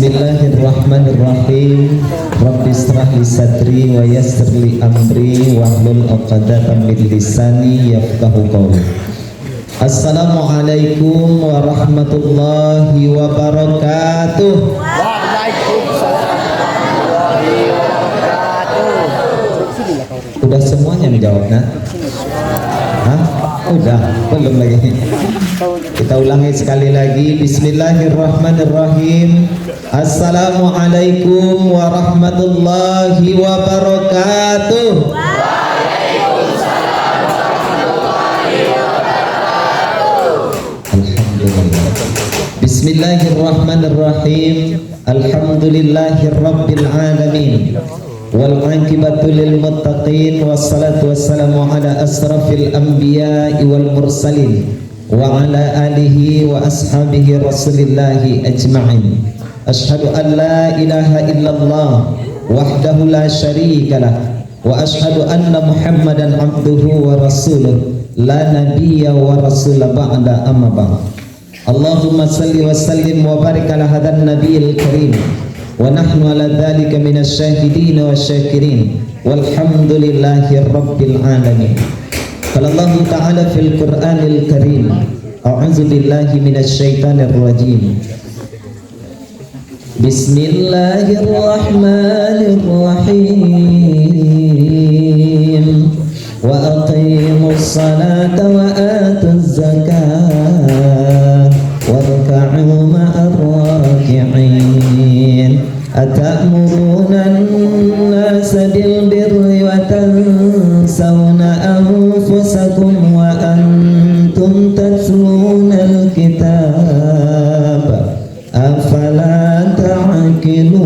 Bismillahirrahmanirrahim. Rabbi israh li sadri wa yassir li amri wahlul 'uqdatam min lisani yafqahu qawli. Assalamualaikum warahmatullahi wabarakatuh. Udah semuanya menjawab, nah? Hah? Udah, belum lagi. Kita ulangi sekali lagi. Bismillahirrahmanirrahim. Assalamualaikum warahmatullahi wabarakatuh. Waalaikumsalam warahmatullahi wabarakatuh. Alhamdulillah. Bismillahirrahmanirrahim. Alhamdulillahirabbil alamin. Wal aqibatu lil muttaqin wassalatu wassalamu ala asrafil anbiya'i wal mursalin wa ala alihi wa ashabihi rasulillahi ajma'in. Asyhadu an la ilaha illallah wahdahu la syarika lah wa asyhadu anna Muhammadan abduhu wa rasuluh la nabiyya wa rasula ba'da amma ba'd. Allahumma salli wa sallim wa barik ala hadan nabiyil karim wa nahnu ala dhalika minas syahidin wa syakirin walhamdulillahi rabbil alamin. Qala Allah ta'ala fil Qur'anil karim, a'udzu billahi minasy syaithanir rajim. Bismillahirrahmanirrahim. Wa aqimus salata wa atuz zakata warka'u ma'ar raki'in. Atamuruna an-nasa bil birri wa tansawna anfusakum wa antum tatluna al-kitab afala ta'qilun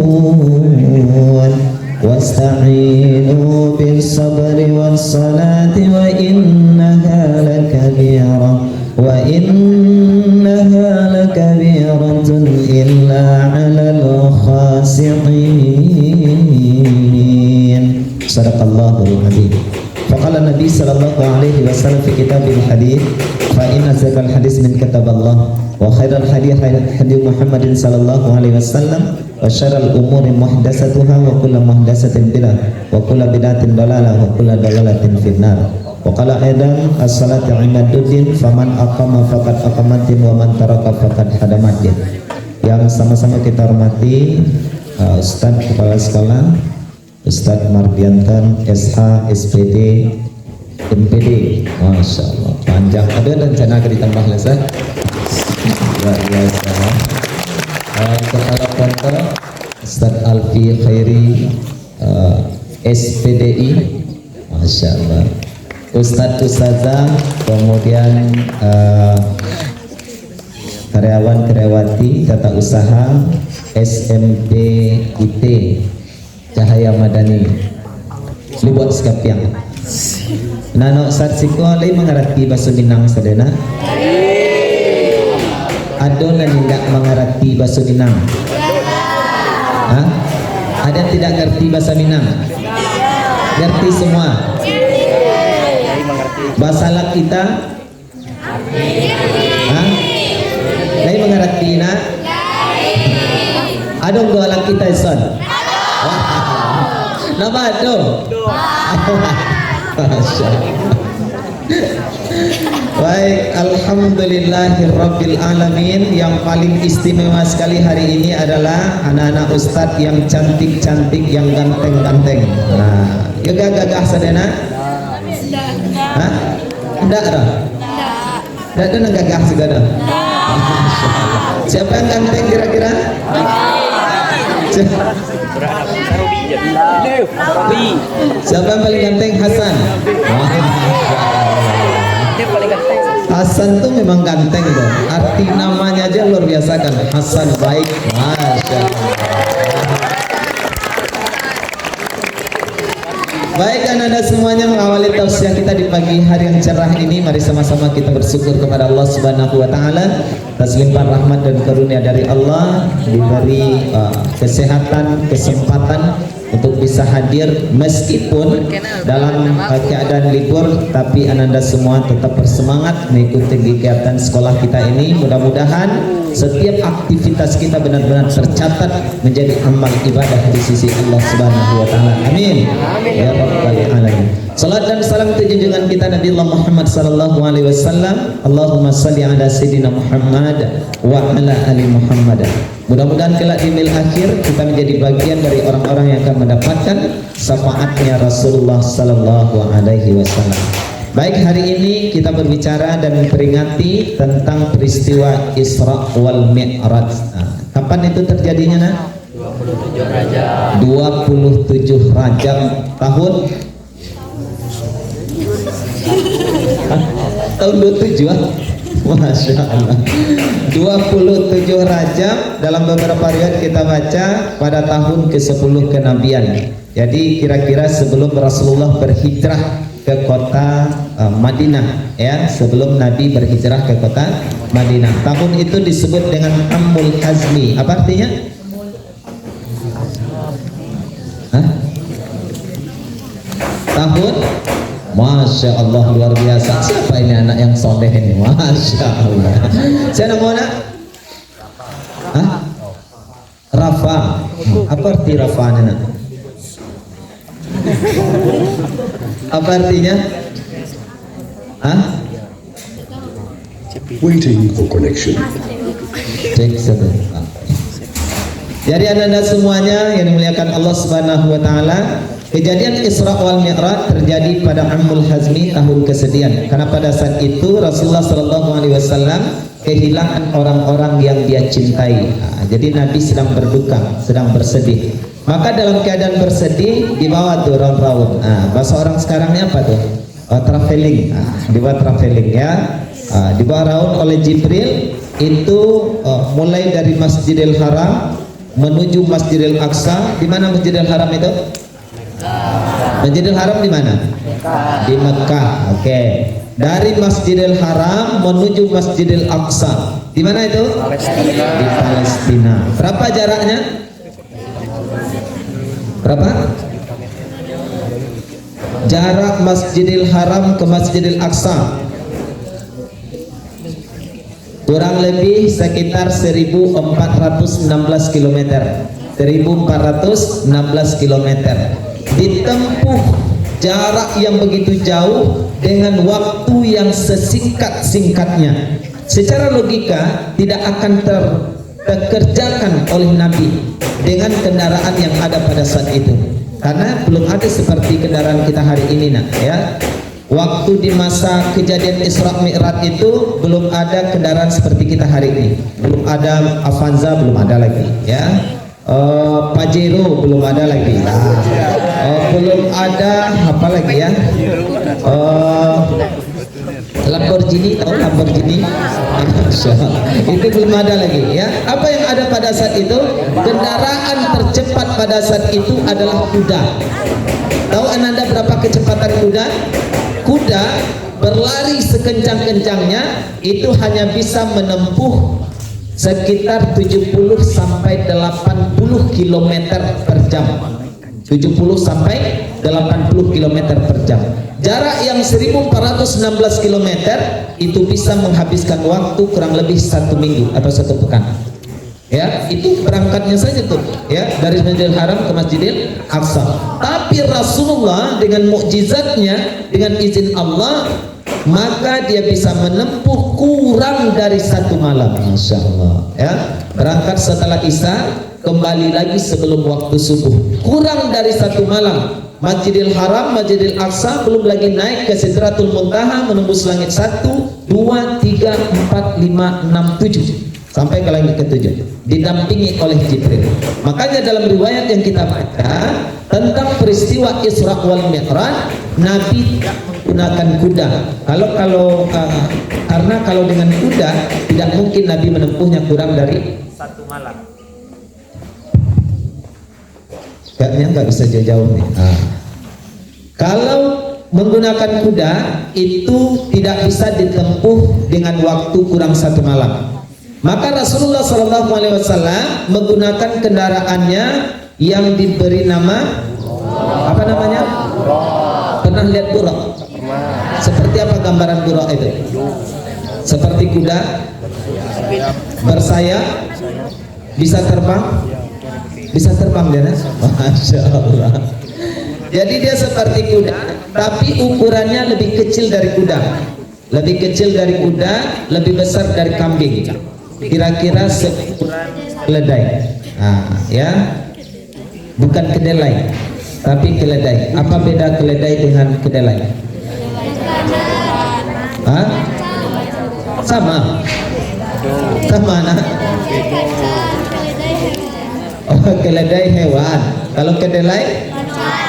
wasta'inu bis sabri was salati wa innaha lakabira wa innaha lakabiratun illa 'alal khasi'in. Sadaqallahul adzim. Faqala Nabi sallallahu alaihi wasallam fi kitabil hadits, fa inna zakal hadis min kitaballah wa khairal hadi Muhammadin sallallahu alaihi wasallam wa syarrul umuri muhdatsatuha wa kullu muhdatsatin bid'ah wa kullu bid'atin dalalah wa kullu dalalatin finnar. Wa qala aidan as-salatu imaduddin faman aqama faqad aqamatin wa man taraka faqad hadamatin. Yang sama-sama kita hormati Ustaz Kepala Sekolah Ustaz Mardiantan SH SPD MPD, Masya Allah panjang. Ada rencana akan ditambah lagi luar biasa. Kepala Kantor Ustaz Alfi Khairi SPDI, Masya Allah. Ustadz Ustazah, kemudian karyawan-karyawati tata usaha SMPIT Cahaya Madani Lubot Skapiang. Nano satsiko alai mengerti bahasa Minang sadena? Ada yang tidak mengerti bahasa Minang? Hah? Ada yang tidak ngerti bahasa Minang? Ngerti semua? Bahasa lak kita? Hah? Lai mengerti nak? Ada dua lak kita son? Nama ada? Baik, alhamdulillahirabbil alamin. Yang paling istimewa sekali hari ini adalah anak-anak ustadz yang cantik-cantik, yang ganteng-ganteng. Nah, gagah-gagah sadena? Hah? Enggak dah? Enggak ada yang gagah segala? Siapa yang ganteng kira-kira? Siapa yang paling ganteng? Hasan. Hasan tuh memang ganteng tuh. Arti namanya aja luar biasa kan. Hasan baik. Masya Allah. Baik, Anda semuanya mengawali tausiah kita di pagi hari yang cerah ini. Mari sama-sama kita bersyukur kepada Allah Subhanahu wa taala atas limpahan rahmat dan karunia dari Allah, diberi kesehatan, kesempatan untuk bisa bisa hadir meskipun dalam keadaan libur, tapi Ananda semua tetap bersemangat mengikuti kegiatan sekolah kita ini. Mudah-mudahan setiap aktivitas kita benar-benar tercatat menjadi amal ibadah di sisi Allah Subhanahu wa taala. Amin. Ya rabbal alamin. Salat dan salam itu junjungan kita Nabi Allah Muhammad sallallahu alaihi wasallam. Allahumma salli ala sayyidina Muhammad wa ala ali Muhammad. Mudah-mudahan kelak di mil akhir kita menjadi bagian dari orang-orang yang akan mendapatkan syafaatnya Rasulullah sallallahu alaihi wasallam. Baik, hari ini kita berbicara dan memperingati tentang peristiwa Isra wal Mi'raj. Kapan itu terjadinya, nah? 27 Rajab. 27 Rajab tahun tahun 27. Masya Allah. 27 Rajab dalam beberapa riwayat kita baca pada tahun ke-10 kenabian. Jadi kira-kira sebelum Rasulullah berhijrah ke kota Madinah, ya, sebelum Nabi berhijrah ke kota Madinah. Tahun itu disebut dengan Amul Hazmi. Apa artinya? Tahun, Masya Allah, luar biasa. Siapa ini anak yang soleh ini? Masya Allah. Saya nama anak? Rafa. Apa arti Rafa, anak? Apa artinya? Waiting for connection. Cek sebentar. Jadi anda semuanya yang dimuliakan Allah Subhanahu wa taala, kejadian Isra wal Mi'raj terjadi pada Amul Hazmi, tahun kesedihan. Karena pada saat itu Rasulullah sallallahu alaihi wasallam kehilangan orang-orang yang dia cintai. Jadi Nabi sedang berduka, sedang bersedih. Maka dalam keadaan bersedih dibawa tuh raun-raun. Bahasa orang sekarangnya apa tuh? Traveling. Dibawa traveling, ya. Dibawa raun oleh Jibril itu mulai dari Masjidil Haram menuju Masjidil Aqsa. Di mana Masjidil Haram itu? Masjidil Haram di mana? Di Mekah. Oke. Dari Masjidil Haram menuju Masjidil Aqsa. Di mana itu? Di Palestina. Berapa jaraknya? Berapa? Jarak Masjidil Haram ke Masjidil Aqsa kurang lebih sekitar 1416 km. 1416 km. Ditempuh jarak yang begitu jauh dengan waktu yang sesingkat-singkatnya. Secara logika tidak akan terkerjakan oleh Nabi dengan kendaraan yang ada pada saat itu, karena belum ada seperti kendaraan kita hari ini, nak, ya. Waktu di masa kejadian Isra Mi'raj itu belum ada kendaraan seperti kita hari ini. Belum ada Avanza, belum ada lagi, ya. Pajero belum ada lagi. Belum ada apa lagi, ya? Lamborghini, tahu Lamborghini? Itu belum ada lagi, ya. Apa yang ada pada saat itu? Kendaraan tercepat pada saat itu adalah kuda. Tahu Ananda berapa kecepatan kuda? Kuda berlari sekencang-kencangnya itu hanya bisa menempuh sekitar 70 sampai 80 km per jam. 70 sampai 80 km per jam. Jarak yang 1416 km itu bisa menghabiskan waktu kurang lebih 1 minggu atau 1 pekan. Ya, itu berangkatnya saja tuh, ya, dari Masjidil Haram ke Masjidil Aqsa. Tapi Rasulullah dengan mukjizatnya, dengan izin Allah, maka dia bisa menempuh kurang dari 1 malam. Masya Allah, ya. Berangkat setelah Isya, kembali lagi sebelum waktu subuh. Kurang dari 1 malam. Masjidil Haram, Masjidil Aqsa, belum lagi naik ke Sidratul Muntaha, menembus langit 1, 2, 3, 4, 5, 6, 7 sampai ke langit ke-7, didampingi oleh Jibril. Makanya dalam riwayat yang kita baca tentang peristiwa Isra wal Mi'raj, Nabi menggunakan kuda. Karena kalau dengan kuda tidak mungkin Nabi menempuhnya kurang dari 1 malam. Kayaknya nggak bisa jauh-jauh nih. Kalau menggunakan kuda itu tidak bisa ditempuh dengan waktu kurang 1 malam. Maka Rasulullah SAW menggunakan kendaraannya yang diberi nama Apa namanya? Pernah lihat buruk? Seperti apa gambaran buruk itu? Seperti kuda bersayap, bisa terbang? Bisa terbang dia, Masya Allah. Jadi dia seperti kuda, tapi ukurannya lebih kecil dari kuda. Lebih kecil dari kuda, lebih besar dari kambing. Kira-kira seukuran keledai. Nah, ya. Bukan kedelai, tapi keledai. Apa beda keledai dengan kedelai? Hah? Sama. Sama, nah. Oh, keledai hewan. Kalau kedelai?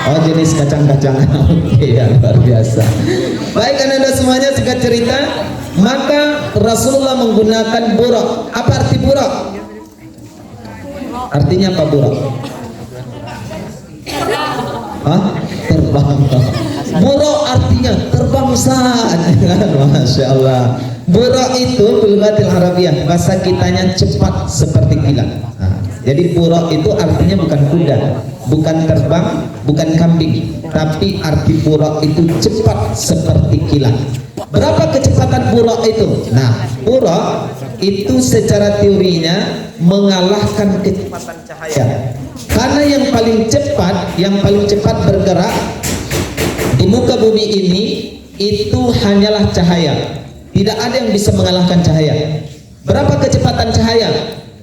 Oh, jenis kacang-kacangan. Oke, ya, luar biasa. Baik, anda semuanya, singkat cerita, maka Rasulullah menggunakan buraq. Apa arti buraq? Artinya apa buraq? Hah? Terbang. Buraq artinya terbang saat. Masya Allah. Buraq itu bilghatil Arabiyah, bahasa kitanya cepat seperti kilat. Nah, jadi buraq itu artinya bukan kuda, bukan terbang, bukan kambing, tapi arti buraq itu cepat seperti kilat. Berapa kecepatan buraq itu? Nah, buraq itu secara teorinya mengalahkan kecepatan cahaya. Karena yang paling cepat bergerak di muka bumi ini itu hanyalah cahaya. Tidak ada yang bisa mengalahkan cahaya. Berapa kecepatan cahaya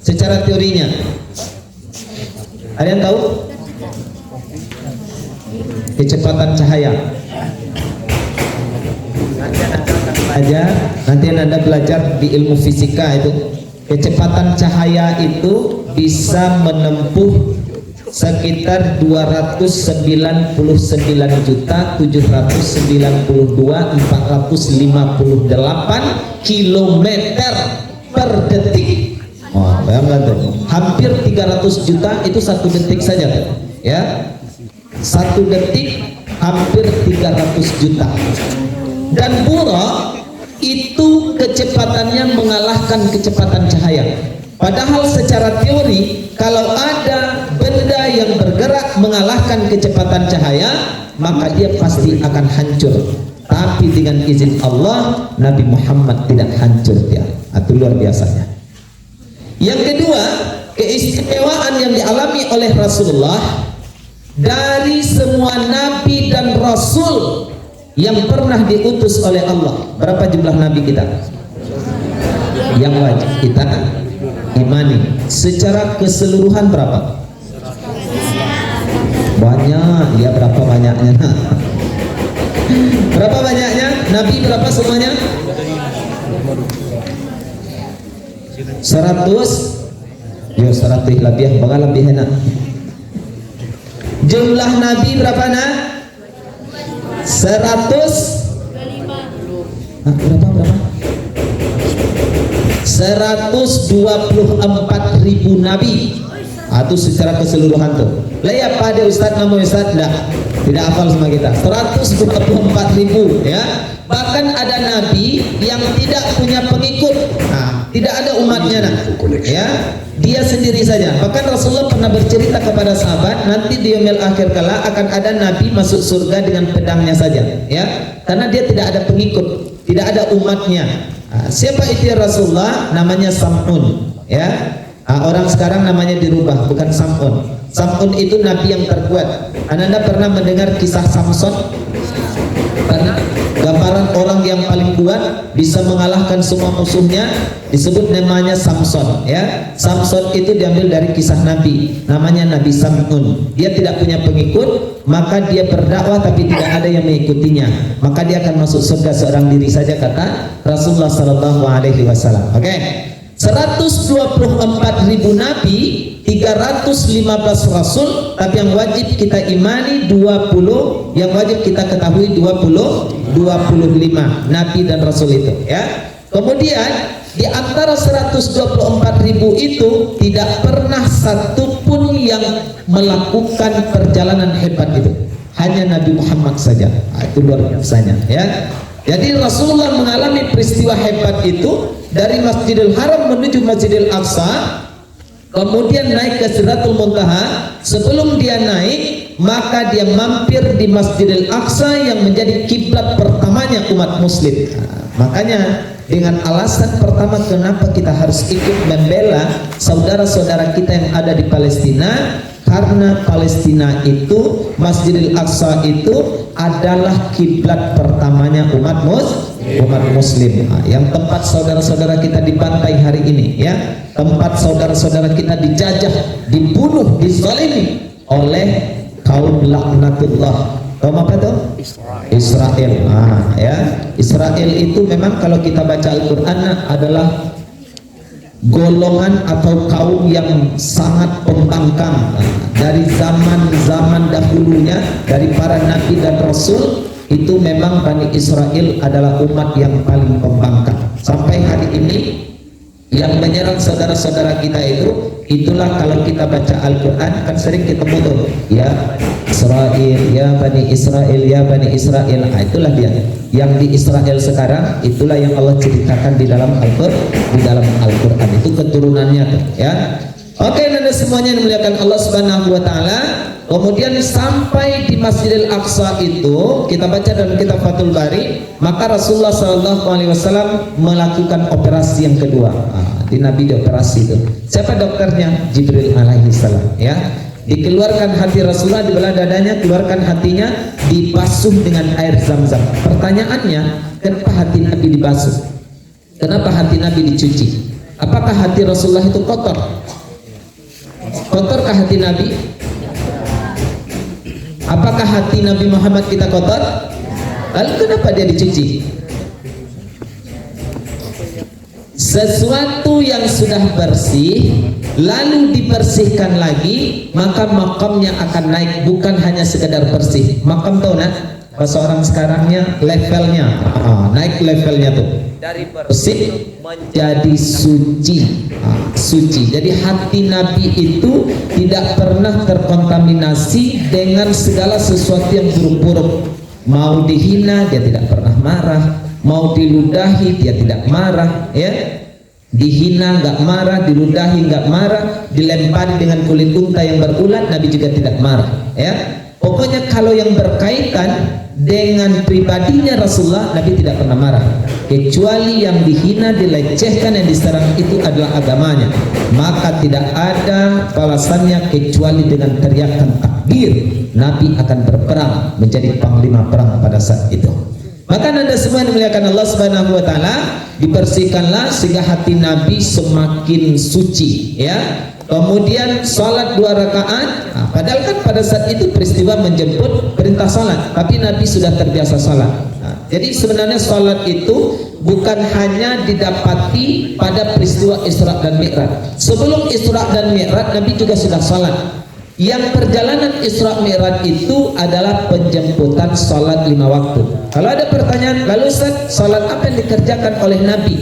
secara teorinya? Ada yang tahu? Kecepatan cahaya. Nanti anda belajar di ilmu fisika itu. Kecepatan cahaya itu bisa menempuh sekitar 299.792.458 kilometer per detik. Oh, bayangkan tuh. Hampir 300 juta itu 1 detik saja, ya. 1 detik hampir 300 juta. Dan buraq itu kecepatannya mengalahkan kecepatan cahaya. Padahal secara teori, kalau ada benda yang bergerak mengalahkan kecepatan cahaya, maka dia pasti akan hancur. Tapi dengan izin Allah, Nabi Muhammad tidak hancur dia. Itu luar biasanya. Yang kedua, keistimewaan yang dialami oleh Rasulullah dari semua Nabi dan Rasul yang pernah diutus oleh Allah. Berapa jumlah Nabi kita? Yang wajib kita imani secara keseluruhan berapa? Banyak, ya. Berapa banyaknya? Berapa banyaknya? Nabi berapa semuanya? 100. Yo, 100 lebih, bakal lebih enak. Jumlah Nabi berapa nak? 100. Berapa? 124.000 Nabi. Itu secara keseluruhan tuh. Lah ya pada Ustaz, nama Ustaz tidak hafal sama kita. 124.000, ya. Bahkan ada Nabi yang tidak punya pengikut. Tidak ada umatnya, ya. Dia sendiri saja. Bahkan Rasulullah pernah bercerita kepada sahabat, nanti di yaumil akhir kala akan ada Nabi masuk surga dengan pedangnya saja, ya. Karena dia tidak ada pengikut, tidak ada umatnya. Siapa itu ya Rasulullah? Namanya Sam'un, ya. Orang sekarang namanya dirubah, bukan Sam'un. Sam'un itu nabi yang terkuat. Anda pernah mendengar kisah Samson? Pernah? Gambaran orang yang paling kuat bisa mengalahkan semua musuhnya disebut namanya Samson, ya. Samson itu diambil dari kisah Nabi, namanya Nabi Sam'un. Dia tidak punya pengikut, maka dia berdakwah tapi tidak ada yang mengikutinya, maka dia akan masuk surga seorang diri saja, kata Rasulullah sallallahu alaihi wasallam. Oke. 124.000 Nabi, 315 Rasul, tapi yang wajib kita imani 20, yang wajib kita ketahui 25 Nabi dan Rasul itu, ya. Kemudian di antara 124.000 itu tidak pernah satupun yang melakukan perjalanan hebat itu, hanya Nabi Muhammad saja. Itu luar biasanya, ya. Jadi Rasulullah mengalami peristiwa hebat itu dari Masjidil Haram menuju Masjidil Aqsa, kemudian naik ke Sidratul Muntaha. Sebelum dia naik, maka dia mampir di Masjidil Aqsa yang menjadi kiblat pertamanya umat muslim. Makanya dengan alasan pertama kenapa kita harus ikut membela saudara-saudara kita yang ada di Palestina, karena Palestina itu, Masjidil Aqsa itu adalah kiblat pertamanya umat muslim. Yang tempat saudara-saudara kita dibantai hari ini, ya, tempat saudara-saudara kita dijajah, dibunuh, dizalimi oleh kaum laknatullah. Tahu apa itu? Israel. Ya, Israel itu memang kalau kita baca Al-Quran adalah golongan atau kaum yang sangat pembangkang. Dari zaman dahulunya, dari para nabi dan rasul, itu memang Bani Israel adalah umat yang paling pembangkang. Sampai hari ini yang menyerang saudara-saudara kita itu, itulah kalau kita baca Al-Quran kan sering ketemu tuh, ya Israel, ya Bani Israel, ya Bani Israel. Itulah dia yang di Israel sekarang, itulah yang Allah ceritakan di dalam Al-Quran. Itu keturunannya tuh, ya. Oke, Anda semuanya yang dimuliakan Allah Subhanahu wa taala. Kemudian sampai di Masjidil Aqsa itu kita baca dalam kitab Fathul Bari, maka Rasulullah SAW melakukan operasi yang kedua. Di Nabi dioperasi itu. Siapa dokternya? Jibril alaihi salam, ya. Dikeluarkan hati Rasulullah, dibelah dadanya, keluarkan hatinya, dibasuh dengan air Zam-Zam. Pertanyaannya, kenapa hati Nabi dibasuh? Kenapa hati Nabi dicuci? Apakah hati Rasulullah itu kotor? Kotorkah hati Nabi? Apakah hati Nabi Muhammad kita kotor? Lalu kenapa dia dicuci? Sesuatu yang sudah bersih lalu dibersihkan lagi, maka makamnya akan naik, bukan hanya sekedar bersih. Makam tahu nak? Bahasa orang sekarangnya levelnya, naik levelnya tuh dari bersih menjadi suci. Suci. Jadi hati Nabi itu tidak pernah terkontaminasi dengan segala sesuatu yang buruk-buruk. Mau dihina dia tidak pernah marah, mau diludahi dia tidak marah, ya. Dihina nggak marah, diludahi nggak marah, dilempari dengan kulit unta yang berulat, Nabi juga tidak marah, ya. Pokoknya kalau yang berkaitan dengan pribadinya Rasulullah, Nabi tidak pernah marah, kecuali yang dihina, dilecehkan, yang diserang itu adalah agamanya, maka tidak ada balasannya kecuali dengan teriakan takbir. Nabi akan berperang, menjadi panglima perang pada saat itu. Maka Anda semua yang dimuliakan Allah Subhanahu wa taala, dibersihkanlah sehingga hati Nabi semakin suci, ya. Kemudian sholat 2 rakaat. Padahal kan pada saat itu peristiwa menjemput perintah sholat, tapi Nabi sudah terbiasa sholat. Jadi sebenarnya sholat itu bukan hanya didapati pada peristiwa Isra dan Mi'raj. Sebelum Isra dan Mi'raj Nabi juga sudah sholat. Yang perjalanan Isra Mi'raj itu adalah penjemputan sholat 5 waktu. Kalau ada pertanyaan, lalu Ustaz, sholat apa yang dikerjakan oleh Nabi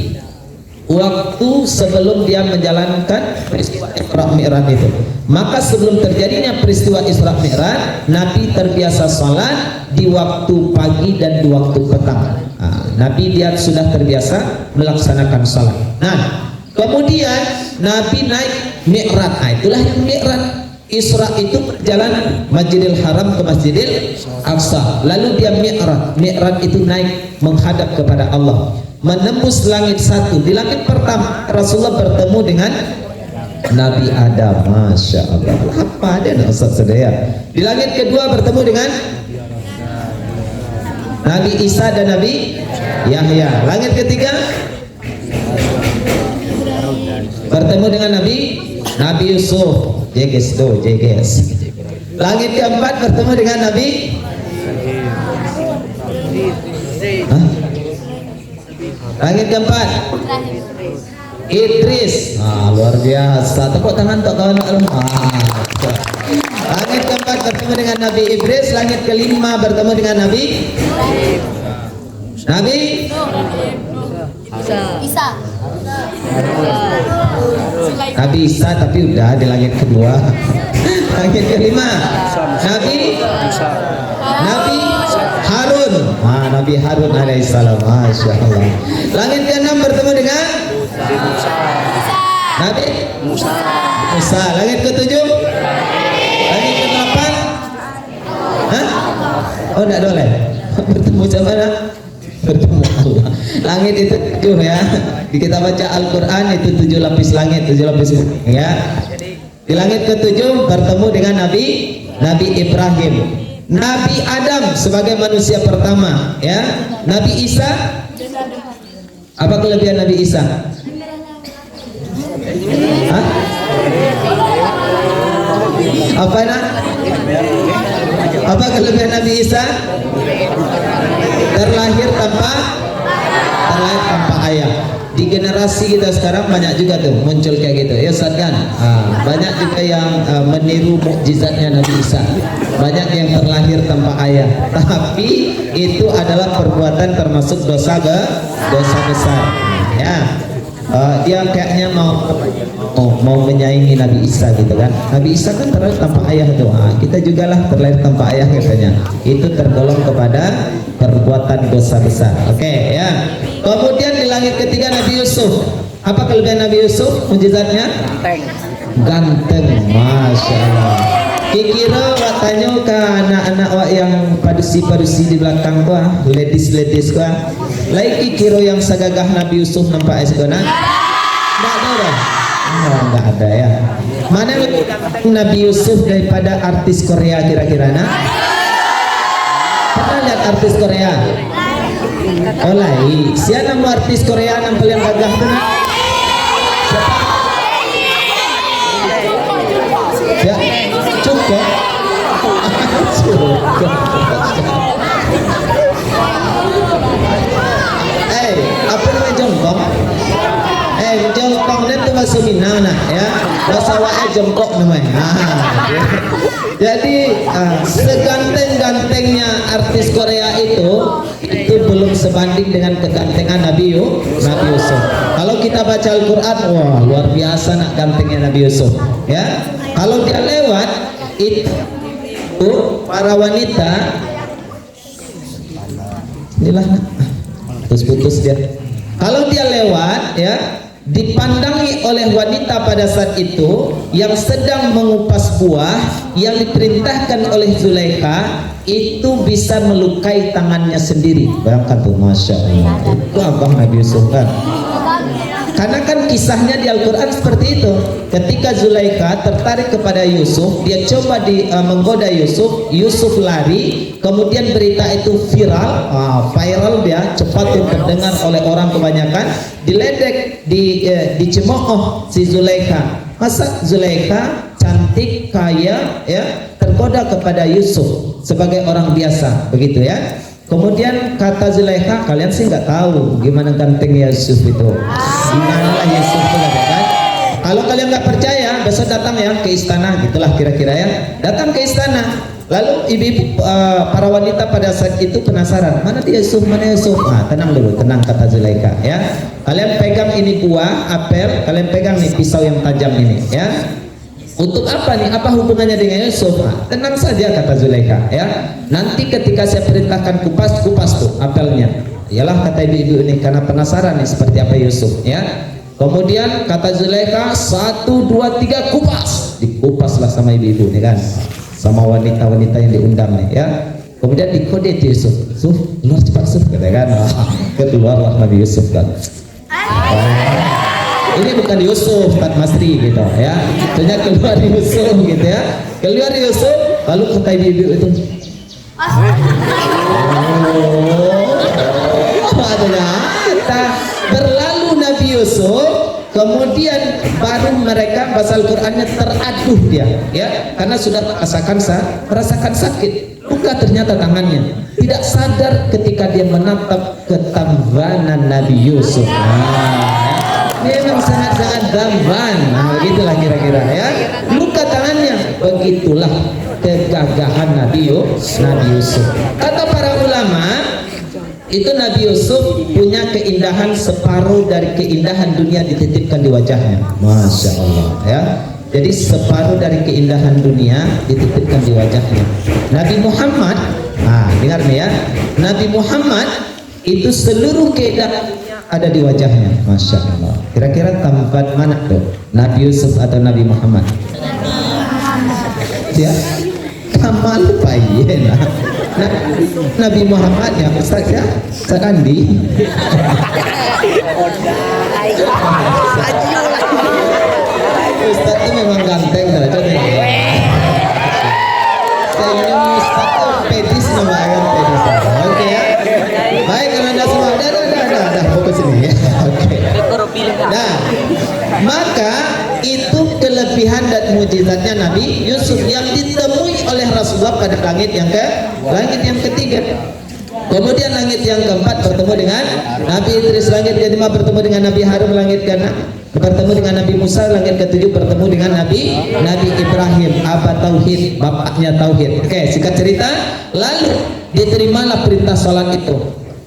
waktu sebelum dia menjalankan peristiwa Isra Mi'raj itu? Maka sebelum terjadinya peristiwa Isra Mi'raj, Nabi terbiasa sholat di waktu pagi dan di waktu petang. Nabi dia sudah terbiasa melaksanakan sholat. Nah, kemudian Nabi naik Mi'raj. Itulah yang Mi'raj. Isra itu perjalanan Masjidil Haram ke Masjidil Aqsa. Lalu dia Mi'raj. Mi'raj itu naik menghadap kepada Allah, menembus langit 1. Di langit pertama Rasulullah bertemu dengan Nabi Adam. Masya Allah. Apa ada Ustaz Sedaya? Di langit kedua bertemu dengan Nabi Isa dan Nabi Yahya. Langit ketiga bertemu dengan Nabi Yusuf. Jeges. Langit keempat bertemu dengan Nabi Langit keempat Idris. Luar biasa. Tepuk tangan untuk kawan Langit keempat bertemu dengan Nabi Idris. Langit kelima bertemu dengan Nabi Isa. Nabi Isa, tapi udah di langit kedua. Langit kelima Nabi Harun. Nabi Harun alaihissalam. Masya Allah. Langit keenam bertemu dengan Nabi Musa. Langit ketujuh, langit kedelapan Oh tidak boleh. Bertemu sama mana? Bertemu Allah. Langit itu 7 ya. Kita baca Al-Quran itu 7 lapis langit, 7 lapis ya. Di langit ke-7 bertemu dengan Nabi Ibrahim, Nabi Adam sebagai manusia pertama ya. Nabi Isa, apa kelebihan Nabi Isa? Hah? Apa kelebihan Nabi Isa? Terlahir tanpa ayah. Di generasi kita sekarang banyak juga tuh muncul kayak gitu ya Ustaz kan. Banyak juga yang meniru mukjizatnya Nabi Isa. Banyak yang terlahir tanpa ayah. Tapi itu adalah perbuatan termasuk dosa besar ya. Dia kayaknya mau menyaingi Nabi Isa gitu kan. Nabi Isa kan terlahir tanpa ayah tuh. Kita juga lah terlahir tanpa ayah katanya. Itu tergolong kepada perbuatan dosa besar. Oke ya. Kemudian di langit ketiga Nabi Yusuf. Apa kelebihan Nabi Yusuf? Mujizatnya? Ganteng. Masya Allah. Kira watanya ke anak-anak yang padusi di belakang gua, ladies gua. Lagi kira yang sagagah Nabi Yusuf nampak esgona? Enggak ada. Enggak ada ya. Mana lebih Nabi Yusuf daripada artis Korea kira-kira nah? Pernah lihat artis Korea? Oh lain. Siapa nama artis Korea yang paling gagah tuh? Ya, cukup. Apa namanya jongkok? Jongkok itu bahasa Minang nah ya. Bahasa wae jongkok namanya. Jadi seganteng-gantengnya artis Korea itu belum sebanding dengan kegantengan Nabi Yusuf. Kalau kita baca Al-Quran, wah luar biasa nak gantengnya Nabi Yusuf ya. Kalau dia lewat itu para wanita inilah putus dia. Kalau dia lewat ya, dipandangi oleh wanita pada saat itu yang sedang mengupas buah yang diperintahkan oleh Zulaikha itu bisa melukai tangannya sendiri. Bayangkan tuh, Masya Allah. Itu abang Nabi Yusuf kan. Karena kan kisahnya di Al-Quran seperti itu. Ketika Zulaikha tertarik kepada Yusuf, dia coba menggoda Yusuf. Yusuf lari, kemudian berita itu viral dia, cepat terdengar oleh orang kebanyakan. Diledek, dicemooh si Zulaikha. Masa Zulaikha cantik, kaya, ya, tergoda kepada Yusuf sebagai orang biasa, begitu ya. Kemudian kata Zulaikha, kalian sih nggak tahu gimana gantengnya Yusuf itu. Gimana lah Yusuf itu kan? Kalau kalian nggak percaya, besok datang ya ke istana, gitulah kira-kira ya. Datang ke istana. Lalu ibu-ibu para wanita pada saat itu penasaran, mana dia Yusuf, mana Yusuf? Nah, tenang dulu, tenang kata Zulaikha ya. Kalian pegang ini buah apel, kalian pegang nih pisau yang tajam ini ya. Untuk apa nih? Apa hubungannya dengan Yusuf? Nah, tenang saja kata Zulaikha ya. Nanti ketika saya perintahkan kupas tuh apelnya. Yalah kata ibu-ibu ini karena penasaran nih seperti apa Yusuf ya. Kemudian kata Zulaikha 1, 2, 3 kupas. Dikupaslah sama ibu-ibu nih kan. Sama wanita-wanita yang diundang nih ya. Kemudian dikode Yusuf. Yusuf, keluar cepat Yusuf katakan. Keluarlah Nabi Yusuf kan. Ini bukan Yusuf Fatmasri gitu ya. Ternyata keluar Yusuf gitu ya. Keluar Yusuf, lalu kata ibu-ibu itu. Ternyata berlalu Nabi Yusuf, kemudian baru mereka bahasa Al-Qur'annya teraduh dia ya, karena sudah merasakan sakit. Buka ternyata tangannya. Tidak sadar ketika dia menatap ketampanan Nabi Yusuf. Dia memang sangat-sangat damban. Nah, begitulah kira-kira ya. Luka tangannya. Begitulah kegagahan Nabi Yusuf. Kata para ulama, itu Nabi Yusuf punya keindahan separuh dari keindahan dunia dititipkan di wajahnya. Masya Allah ya. Jadi separuh dari keindahan dunia dititipkan di wajahnya. Nabi Muhammad, dengar nih ya. Nabi Muhammad itu seluruh keindahan ada di wajahnya. Masya Allah. Kira-kira tampan mana tuh? Nabi Yusuf atau Nabi Muhammad? Ya. malu pak iya Nabi Muhammad ya Ustaz ya Ustaz Andi Ustaz itu memang ganteng kayaknya Ustaz itu pedis namanya pedis oke ya baik kalau anda semua dah fokus ini ya oke nah maka itu kelebihan dan mujizatnya Nabi Yusuf yang ditemui oleh Rasulullah pada langit yang ketiga. Kemudian langit yang keempat bertemu dengan Nabi Idris, langit kelima bertemu dengan Nabi Harun, langit keenam bertemu dengan Nabi Musa, langit ketujuh bertemu dengan Nabi Ibrahim, Aba Tauhid, bapaknya Tauhid. Oke, singkat cerita, lalu diterimalah perintah salat itu.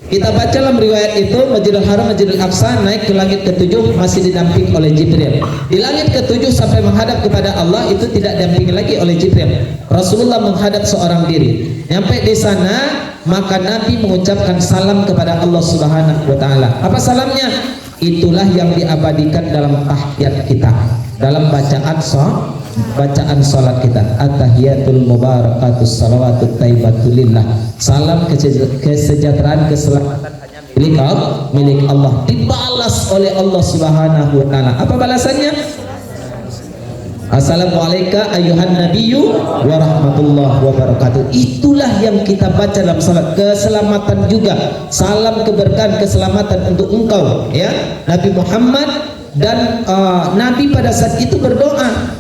Kita baca dalam riwayat itu Masjidil Haram, Masjidil Aqsa naik ke langit ketujuh masih didamping oleh Jibril. Di langit ketujuh sampai menghadap kepada Allah itu tidak didampingi lagi oleh Jibril. Rasulullah menghadap seorang diri. Sampai di sana maka Nabi mengucapkan salam kepada Allah Subhanahu wa taala. Apa salamnya? Itulah yang diabadikan dalam tahiyat kita, dalam bacaan salat kita. At-tahiyatul mubarakatus salawatut thayyibatulillah. Salam kesejahteraan, keselamatan hanya milik Allah. Dibalas oleh Allah Subhanahu wa taala. Apa balasannya? Assalamualaikum ayuhan nabiyyu wa rahmatullahi wa barakatuh. Itulah yang kita baca dalam salat. Keselamatan juga. Salam keberkahan, keselamatan untuk engkau ya Nabi Muhammad. Dan Nabi pada saat itu berdoa,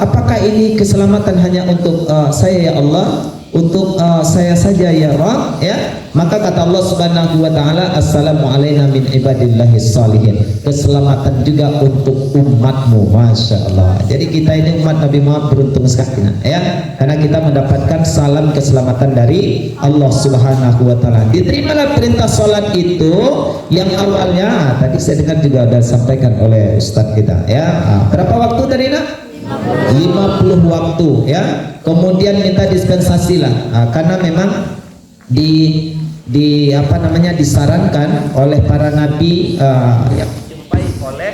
apakah ini keselamatan hanya untuk saya ya Allah, untuk saya saja ya Rabb ya? Maka kata Allah Subhanahu wa taala, assalamu alaina min ibadillahis salihin. Keselamatan juga untuk umatmu, Masya Allah. Jadi kita ini umat Nabi Muhammad beruntung sekali ya, karena kita mendapatkan salam keselamatan dari Allah Subhanahu wa taala. Diterimalah perintah salat itu yang awalnya tadi saya dengar juga sudah sampaikan oleh Ustadz kita ya. Berapa waktu tadi nak? 50 waktu ya. Kemudian minta dispensasi lah karena memang disarankan oleh para nabi yang dijumpai oleh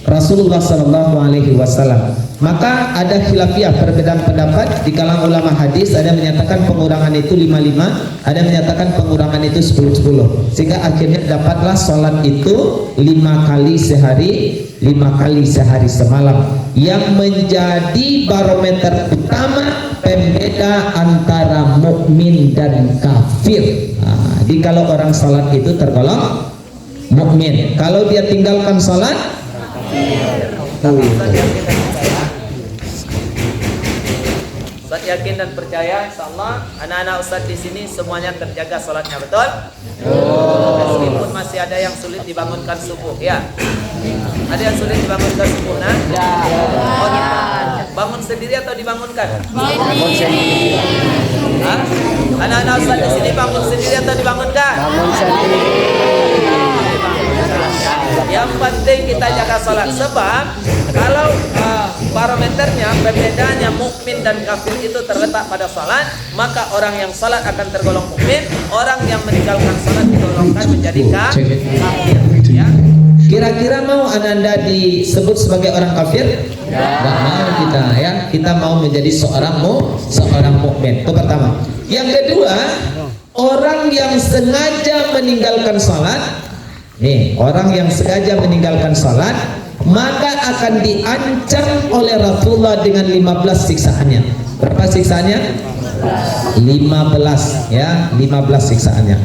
Rasulullah Sallallahu Alaihi Wasallam. Maka ada khilafiyah, perbedaan pendapat di kalangan ulama hadis. Ada menyatakan pengurangan itu 5-5, ada menyatakan pengurangan itu 10-10, sehingga akhirnya dapatlah sholat itu 5 kali sehari, 5 kali sehari semalam, yang menjadi barometer utama pembeda antara mukmin dan kafir. Jadi kalau orang sholat itu tergolong mukmin, kalau dia tinggalkan sholat Ustaz yakin dan percaya insyaallah anak-anak Ustaz di sini semuanya terjaga sholatnya, betul? Meskipun masih ada yang sulit dibangunkan subuh ya. Ada yang sulit dibangunkan subuh nah? Bangun sendiri atau dibangunkan? Bangun sendiri. Anak-anak Ustaz di sini bangun sendiri atau dibangunkan? Bangun sendiri. Yang penting kita jaga sholat, sebab kalau barometernya, perbedaannya mukmin dan kafir itu terletak pada sholat, maka orang yang sholat akan tergolong mukmin, orang yang meninggalkan sholat digolongkan menjadi kafir ya. Kira-kira mau Ananda disebut sebagai orang kafir? Tidak mau kita ya. Kita mau menjadi seorang mukmin. Itu pertama. Yang kedua, orang yang sengaja meninggalkan sholat. Nih, orang yang sengaja meninggalkan salat maka akan diancam oleh Rasulullah dengan 15 siksaannya. Berapa siksaannya? 15 ya, 15 siksaannya.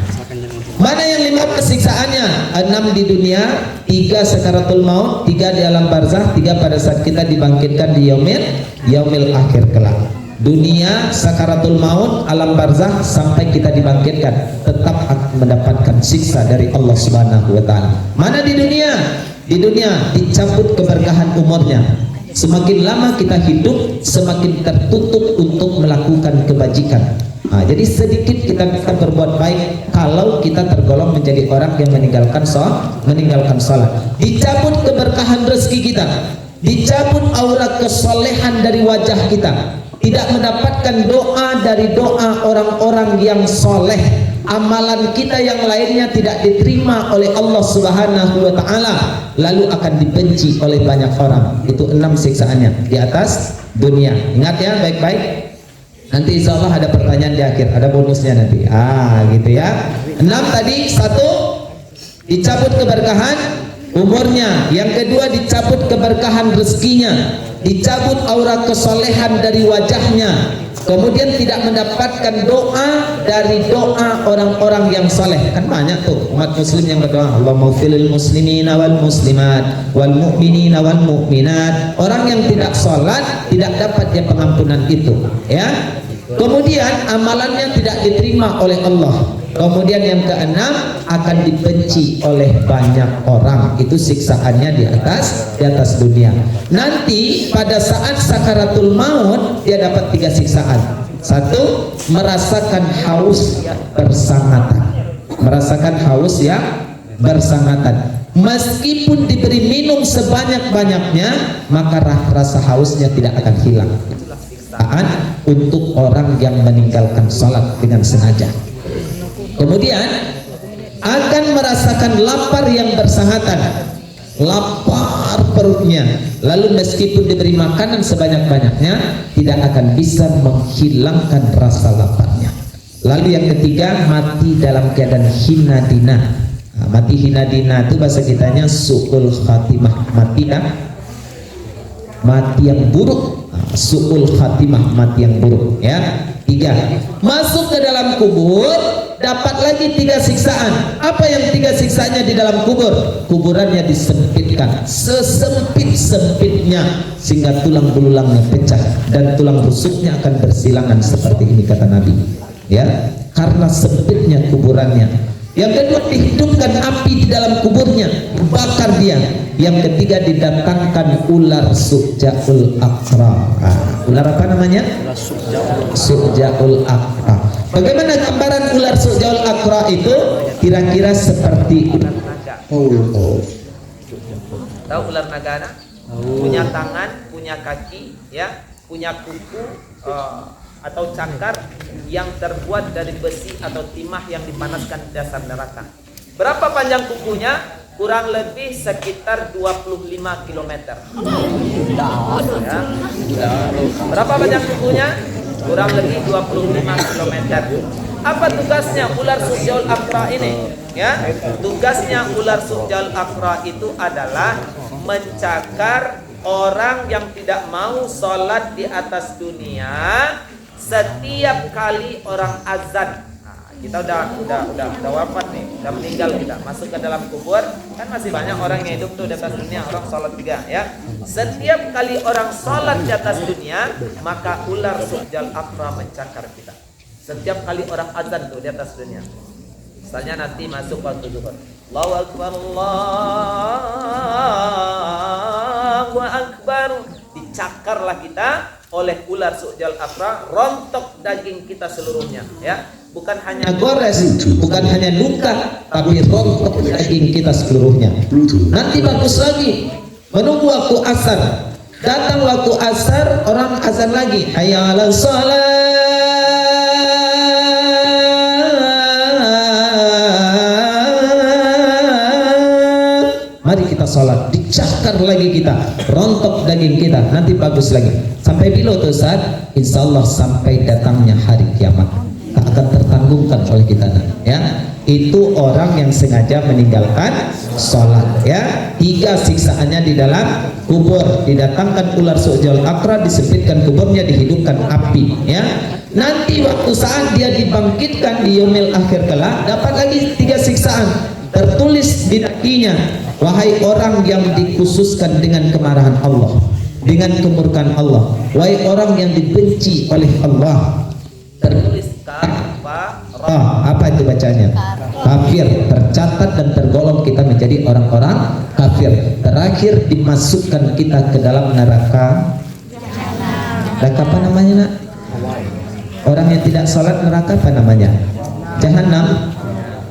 Mana yang 15 siksaannya? 6 di dunia, 3 sakaratul maut, 3 di alam barzakh, 3 pada saat kita dibangkitkan di yaumil akhir kelak. Dunia, sakaratul maut, alam barzakh, sampai kita dibangkitkan tetap akan mendapatkan siksa dari Allah Subhanahu wa taala. Mana di dunia? Di dunia dicabut keberkahan umurnya. Semakin lama kita hidup, semakin tertutup untuk melakukan kebajikan. Jadi sedikit kita bisa berbuat baik kalau kita tergolong menjadi orang yang meninggalkan salat. Dicabut keberkahan rezeki kita, dicabut aura kesolehan dari wajah kita. Tidak mendapatkan doa dari doa orang-orang yang soleh. Amalan kita yang lainnya tidak diterima oleh Allah Subhanahu wa taala, lalu akan dibenci oleh banyak orang. Itu 6 siksaannya di atas dunia. Ingat ya baik-baik. Nanti insya Allah ada pertanyaan di akhir, ada bonusnya nanti. Gitu ya. 6 tadi, 1 dicabut keberkahan umurnya, yang kedua dicabut keberkahan rezekinya, dicabut aura kesolehan dari wajahnya, kemudian tidak mendapatkan doa dari doa orang-orang yang saleh. Kan banyak tuh umat muslim yang berdoa, Allahumma ighfirlil muslimina wal muslimat wal mu'minina wal mu'minat. Orang yang tidak sholat tidak dapat dia pengampunan itu, ya. Kemudian amalannya tidak diterima oleh Allah. Kemudian yang keenam, akan dibenci oleh banyak orang. Itu siksaannya di atas dunia. Nanti pada saat sakaratul maut dia dapat 3 siksaan. 1, merasakan haus bersangatan. Merasakan haus yang bersangatan. Meskipun diberi minum sebanyak-banyaknya, maka rasa hausnya tidak akan hilang. Siksaan untuk orang yang meninggalkan sholat dengan sengaja. Kemudian akan merasakan lapar yang bersangatan, lapar perutnya. Lalu meskipun diberi makanan sebanyak-banyaknya, tidak akan bisa menghilangkan rasa laparnya. Lalu yang ketiga, mati dalam keadaan hina dina. Mati hina dina itu bahasa kitanya su'ul khatimah, mati yang buruk. Su'ul khatimah, mati yang buruk, ya. 3, masuk ke dalam kubur, dapat lagi 3 siksaan. Apa yang 3 siksaannya di dalam kubur? Kuburannya disempitkan sesempit-sempitnya sehingga tulang belulangnya pecah dan tulang rusuknya akan bersilangan seperti ini kata Nabi, ya, karena sempitnya kuburannya. Yang kedua, dihidupkan api di dalam kuburnya, bakar dia. Yang ketiga, didatangkan ular Su'jaul Aqra. Ular apa namanya? Su'jaul Aqra. Bagaimana gambaran ular Su'jaul Aqra itu? Kira-kira seperti tahu ular naga? Punya tangan, punya kaki, ya, punya kuku atau cakar yang terbuat dari besi atau timah yang dipanaskan di dasar neraka. Berapa panjang kukunya? Kurang lebih sekitar 25 km. Ya. Berapa panjang kukunya? Kurang lebih 25 km. Apa tugasnya ular Su'jaul Aqra ini? Ya, tugasnya ular Su'jaul Aqra itu adalah mencakar orang yang tidak mau sholat di atas dunia. Setiap kali orang azan, kita udah wafat nih, udah meninggal, kita masuk ke dalam kubur, kan masih banyak orang yang hidup tuh di atas dunia, orang sholat juga, ya. Setiap kali orang sholat di atas dunia, maka ular Su'jaul Aqra mencakar kita. Setiap kali orang azan tuh di atas dunia, misalnya nanti masuk waktu zuhur, Allahu Akbar, Allahu Akbar, dicakarlah kita oleh ular Su'jaul Aqra, rontok daging kita seluruhnya, ya. Bukan hanya gores, bukan hanya luka, tapi rontok daging kita seluruhnya. Nanti bagus lagi, menunggu waktu asar. Datang waktu asar, orang azan lagi, hayya 'alas shalah. Mari kita sholat, dicakar lagi kita, rontok daging kita, nanti bagus lagi. Sampai bila tuh saat, insya Allah sampai datangnya hari kiamat, tak akan tertanggungkan oleh kita, ya. Itu orang yang sengaja meninggalkan sholat, ya. 3 siksaannya di dalam kubur, didatangkan ular Su'jaul Aqra, disempitkan kuburnya, dihidupkan api, ya. Nanti waktu saat dia dibangkitkan di yaumil akhir kelak, dapat lagi 3 siksaan. Tertulis di dakinya, wahai orang yang dikhususkan dengan kemarahan Allah, dengan kemurkaan Allah, wahai orang yang dibenci oleh Allah. Tertulis apa itu bacanya? Kafir, tercatat dan tergolong kita menjadi orang-orang kafir. Terakhir dimasukkan kita ke dalam neraka. Neraka apa namanya, nak? Orang yang tidak sholat neraka apa namanya? Jahannam.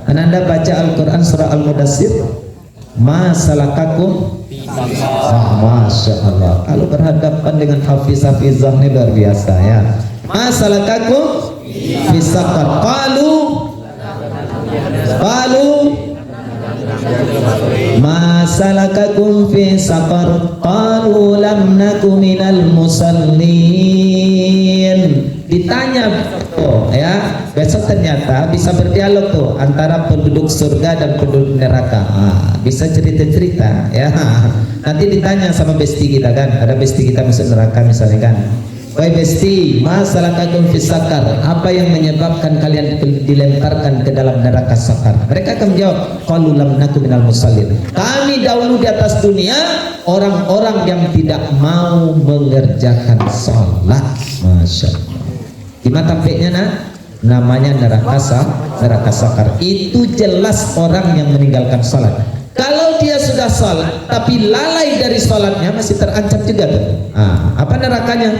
Anda baca Al-Quran surah Al-Mudassir, ma salakakum, masya Allah. Kalau berhadapan dengan hafiz-hafizah ini luar biasa, ya. Ma salakakum fi saqar, qalu ma salakakum fi saqar, qalu lam naku minal musallin ditanya oh ya, besok ternyata bisa berdialog tuh antara penduduk surga dan penduduk neraka. Bisa cerita-cerita ya. Nanti ditanya sama besti kita kan, ada besti kita masuk neraka misalnya kan, wahai besti, masalakakum fis sakar, apa yang menyebabkan kalian dilemparkan ke dalam neraka sakar? Mereka akan menjawab, qalu lam naku minal musallin, kami dahulu di atas dunia orang-orang yang tidak mau mengerjakan sholat. Masya Allah. Gimana tampaknya nak? Namanya neraka sakar. Itu jelas orang yang meninggalkan sholat. Kalau dia sudah sholat tapi lalai dari sholatnya, masih terancam juga tuh. Apa nerakanya?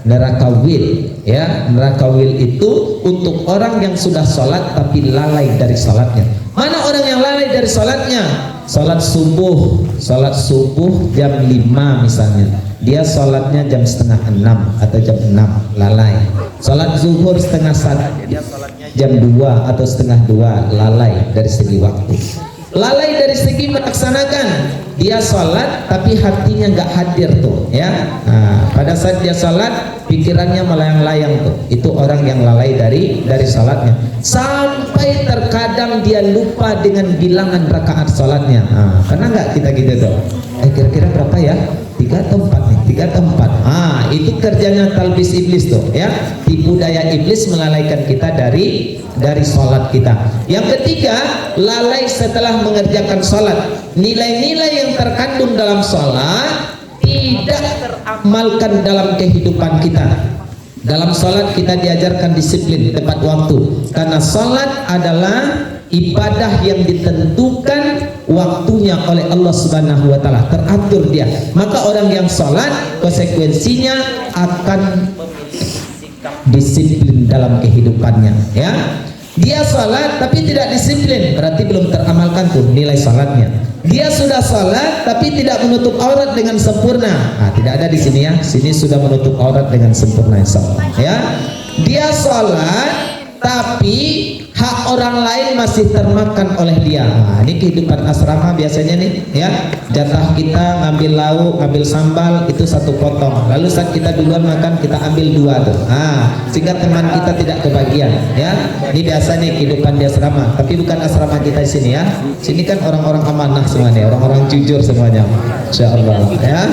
Neraka wil ya. Neraka wil itu untuk orang yang sudah sholat tapi lalai dari sholatnya. Mana orang yang lalai dari sholatnya? Sholat subuh jam 5 misalnya, dia sholatnya jam setengah 6 atau jam 6, lalai. Sholat zuhur setengah 1, dia sholatnya jam 2 atau setengah 2, lalai dari segi waktu. Lalai dari segi melaksanakan, dia sholat tapi hatinya nggak hadir tuh ya. Pada saat dia sholat pikirannya melayang-layang tuh, itu orang yang lalai dari sholatnya. Sampai terkadang dia lupa dengan bilangan rakaat sholatnya. Pernah nggak kita gitu tuh? Kira-kira berapa ya? 3 atau 4 nih? 3 atau 4. Itu kerjanya talbis iblis tuh ya. Tipu daya iblis melalaikan kita dari sholat kita. Yang ketiga, lalai setelah mengerjakan sholat. Nilai-nilai yang terkandung dalam sholat tidak teramalkan dalam kehidupan kita. Dalam sholat kita diajarkan disiplin tepat waktu, karena sholat adalah ibadah yang ditentukan waktunya oleh Allah Subhanahu wa Ta'ala, teratur dia. Maka orang yang sholat konsekuensinya akan disiplin dalam kehidupannya ya. Dia sholat tapi tidak disiplin, berarti belum teramalkan tuh nilai sholatnya. Dia sudah sholat tapi tidak menutup aurat dengan sempurna. Tidak ada di sini ya. Sini sudah menutup aurat dengan sempurna insyaallah ya. Dia sholat tapi hak orang lain masih termakan oleh dia. Ini kehidupan asrama biasanya nih ya. Jatah kita ngambil lauk, ngambil sambal itu 1 potong. Lalu saat kita duluan makan kita ambil 2 tuh. Sehingga teman kita tidak kebagian ya. Ini biasa nih kehidupan di asrama. Tapi bukan asrama kita di sini ya. Sini kan orang-orang amanah semuanya, orang-orang jujur semuanya. Insyaallah ya.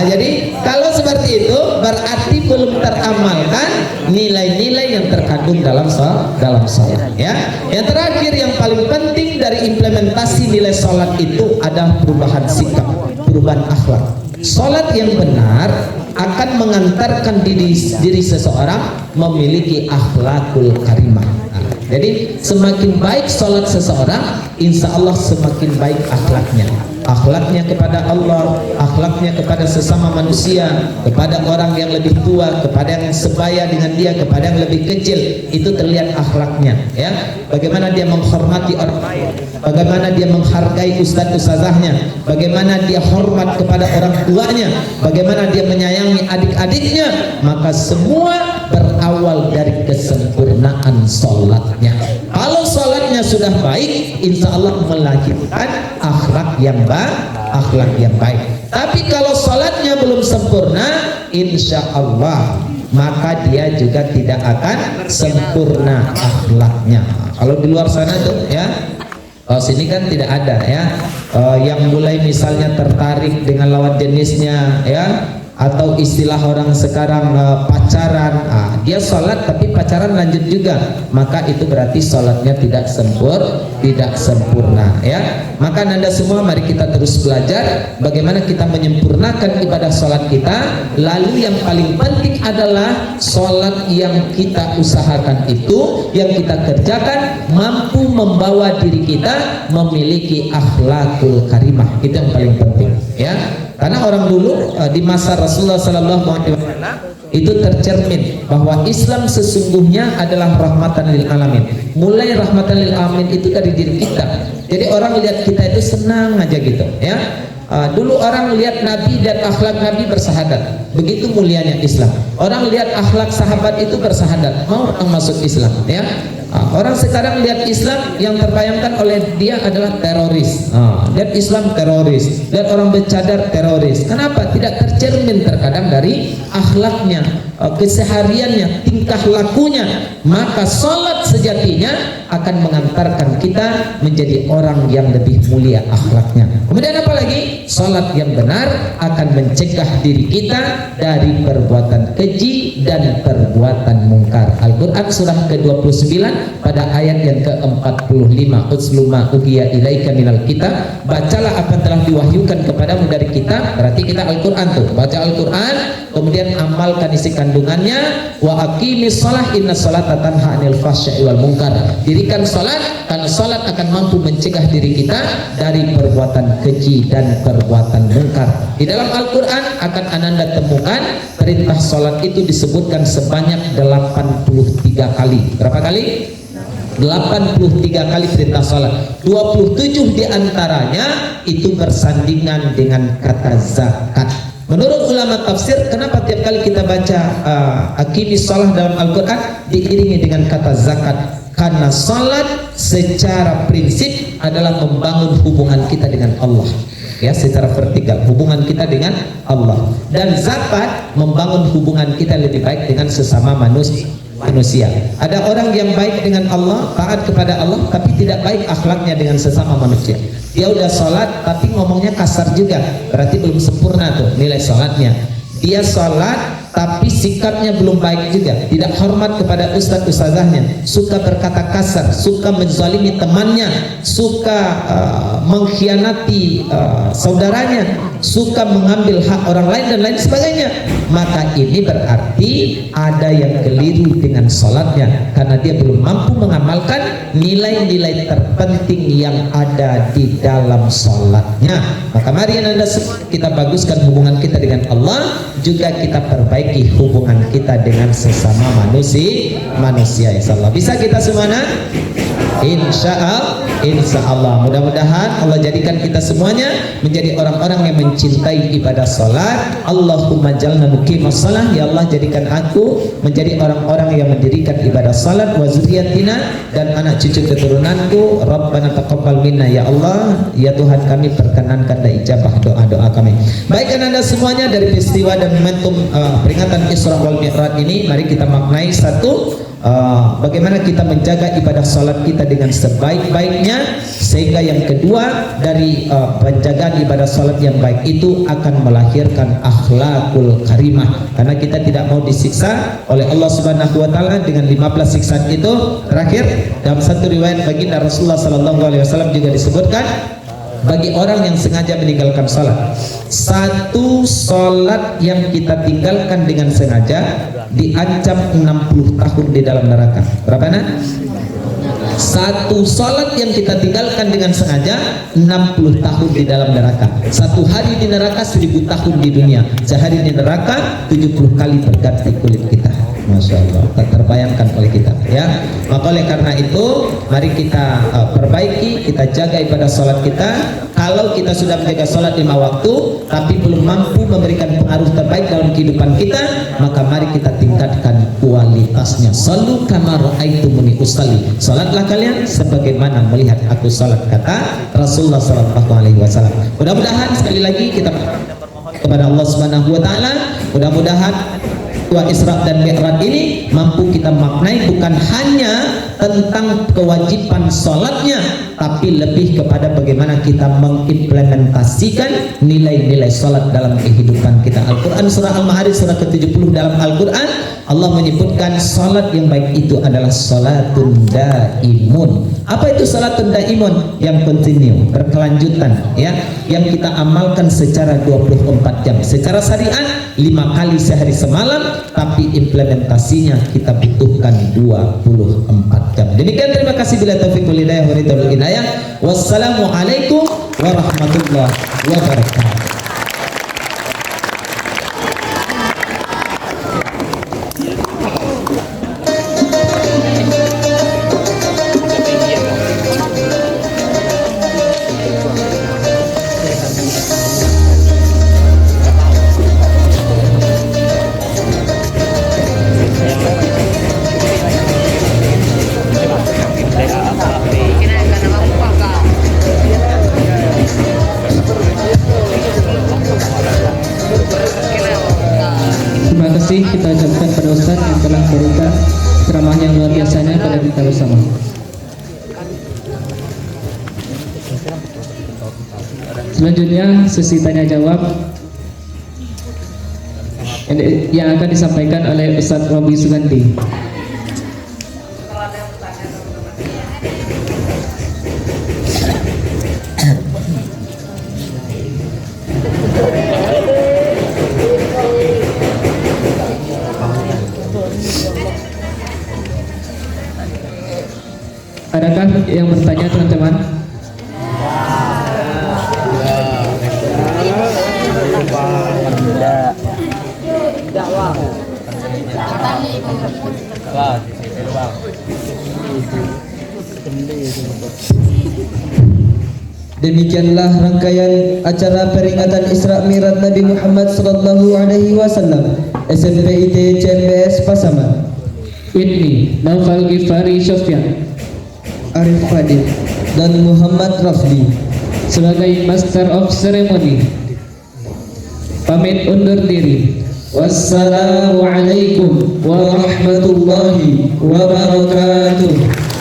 Jadi kalau seperti itu berarti belum teramalkan nilai-nilai yang terkandung dalam sholat ya. Yang terakhir yang paling penting dari implementasi nilai sholat itu adalah perubahan sikap, perubahan akhlak. Sholat yang benar akan mengantarkan diri seseorang memiliki akhlakul karimah. Jadi semakin baik sholat seseorang, insya Allah semakin baik akhlaknya. Akhlaknya kepada Allah, akhlaknya kepada sesama manusia, kepada orang yang lebih tua, kepada yang sebaya dengan dia, kepada yang lebih kecil, itu terlihat akhlaknya ya. Bagaimana dia menghormati orang lain, bagaimana dia menghargai ustadz-ustazahnya, bagaimana dia hormat kepada orang tuanya, bagaimana dia menyayangi adik-adiknya. Maka semua berawal dari kesempurnaan sholatnya. Kalau sholatnya sudah baik, insya Allah melahirkan akhlak yang baik. Tapi kalau sholatnya belum sempurna, insya Allah maka dia juga tidak akan sempurna akhlaknya. Kalau di luar sana tuh ya, sini kan tidak ada ya, yang mulai misalnya tertarik dengan lawan jenisnya ya, atau istilah orang sekarang pacaran, dia sholat tapi pacaran lanjut juga, maka itu berarti sholatnya tidak sempurna ya. Maka Anda semua mari kita terus belajar bagaimana kita menyempurnakan ibadah sholat kita. Lalu yang paling penting adalah sholat yang kita usahakan itu, yang kita kerjakan mampu membawa diri kita memiliki akhlakul karimah. Itu yang paling penting ya. Karena orang dulu di masa Rasulullah SAW itu tercermin bahwa Islam sesungguhnya adalah rahmatan lil alamin. Mulai rahmatan lil alamin itu dari diri kita. Jadi orang lihat kita itu senang aja gitu ya. Dulu orang lihat Nabi dan akhlak Nabi bersahadat, begitu mulianya Islam. Orang lihat akhlak sahabat itu bersahadat, mau orang masuk Islam ya. Orang sekarang lihat Islam yang terbayangkan oleh dia adalah teroris. Lihat Islam teroris, lihat orang bercadar teroris. Kenapa? Tidak tercermin terkadang dari akhlaknya, kesehariannya, tingkah lakunya. Maka salat sejatinya akan mengantarkan kita menjadi orang yang lebih mulia akhlaknya. Kemudian apa lagi? Salat yang benar akan mencegah diri kita dari perbuatan keji dan perbuatan mungkar. Al-Quran surah ke-29 pada ayat yang ke-45, Utslu ma uhiya ilaika minal kitab, bacalah apa yang telah diwahyukan kepadamu dari kitab. Berarti kita Al-Quran tuh, baca Al-Quran, kemudian amalkan isi kandungannya. Wa aqimis shalah inna sholata tanha 'anil fahsya'i wal munkar. Dirikan salat karena salat akan mampu mencegah diri kita dari perbuatan keji dan perbuatan mungkar. Di dalam Al-Quran akan Ananda temukan perintah salat itu disebutkan sebanyak 83 kali. Berapa kali? 83 kali perintah salat. 27 diantaranya itu bersandingan dengan kata zakat. Menurut ulama tafsir, kenapa tiap kali kita baca aqimis shalah dalam Al-Quran diiringi dengan kata zakat? Karena salat secara prinsip adalah membangun hubungan kita dengan Allah, ya, secara vertikal hubungan kita dengan Allah. Dan zakat membangun hubungan kita lebih baik dengan sesama manusia. Ada orang yang baik dengan Allah, taat kepada Allah, tapi tidak baik akhlaknya dengan sesama manusia. Dia udah sholat tapi ngomongnya kasar juga, berarti belum sempurna tuh nilai sholatnya. Dia sholat tapi sikapnya belum baik juga, tidak hormat kepada ustadz ustazahnya, suka berkata kasar, suka menzalimi temannya, suka mengkhianati saudaranya, suka mengambil hak orang lain dan lain sebagainya. Maka ini berarti ada yang keliru dengan sholatnya, karena dia belum mampu mengamalkan nilai-nilai terpenting yang ada di dalam sholatnya. Maka mari Anda kita baguskan hubungan kita dengan Allah, juga kita perbaiki hubungan kita dengan sesama manusia. Insyaallah bisa kita semuanya. Insyaallah mudah-mudahan Allah jadikan kita semuanya menjadi orang-orang yang mencintai ibadah salat. Allahumma jalna muqimas shalah, ya Allah jadikan aku menjadi orang-orang yang mendirikan ibadah salat, wa zurriyatina, dan anak cucu keturunanku. Rabbana taqabbal minna, ya Allah, ya Tuhan kami perkenankan dan ijabah doa-doa kami. Baikkan Anda semuanya, dari peristiwa dan momentum peringatan Isra wal Mi'raj ini, mari kita maknai satu, bagaimana kita menjaga ibadah salat kita dengan sebaik-baiknya, sehingga yang kedua dari penjagaan ibadah salat yang baik itu akan melahirkan akhlakul karimah, karena kita tidak mau disiksa oleh Allah Subhanahu wa taala dengan 15 siksaan itu. Terakhir, dalam satu riwayat baginda Rasulullah sallallahu alaihi wasallam juga disebutkan, bagi orang yang sengaja meninggalkan salat, satu salat yang kita tinggalkan dengan sengaja diancam 60 tahun di dalam neraka. Berapa nak? Satu salat yang kita tinggalkan dengan sengaja 60 tahun di dalam neraka. Satu hari di neraka 1000 tahun di dunia. Sehari di neraka 70 kali berganti kulit kita. Masya Allah, tak terbayangkan oleh kita, ya. Maka oleh karena itu, mari kita perbaiki, kita jaga ibadah salat kita. Kalau kita sudah menjaga salat 5 waktu, tapi belum mampu memberikan pengaruh terbaik dalam kehidupan kita, maka mari kita tingkatkan kualitasnya. Sallu kama ra'aitumuni usalli. Salatlah kalian sebagaimana melihat aku salat, kata Rasulullah sallallahu alaihi wasallam. Mudah-mudahan sekali lagi kita kepada Allah Subhanahu wa taala, mudah-mudahan Isra dan Mi'raj ini mampu kita maknai bukan hanya tentang kewajiban salatnya, tapi lebih kepada bagaimana kita mengimplementasikan nilai-nilai salat dalam kehidupan kita. Al-Quran surah Al-Ma'arij surah ke-70 dalam Al-Quran, Allah menyebutkan salat yang baik itu adalah salatun daimun. Apa itu salatun daimun? Yang continue, berkelanjutan, ya, yang kita amalkan secara 24 jam. Secara syariat 5 kali sehari semalam, tapi implementasinya kita butuhkan 24 jam. Demikian, terima kasih, bila taufiq wal hidayah wa ridha wal inayah. Wassalamualaikum warahmatullahi wabarakatuh. bersama. Selanjutnya sesi tanya jawab yang akan disampaikan oleh Ustadz Robi Sugandi. Adakah yang bertanya teman-teman? Demikianlah rangkaian acara peringatan Isra Mi'raj Nabi Muhammad sallallahu alaihi wasallam SMPIT CMBS Pasaman. Ini Naufal Ghifari Sofyan Arif Fadil dan Muhammad Rafli sebagai Master of Ceremony pamit undur diri. Wassalamualaikum warahmatullahi wabarakatuh.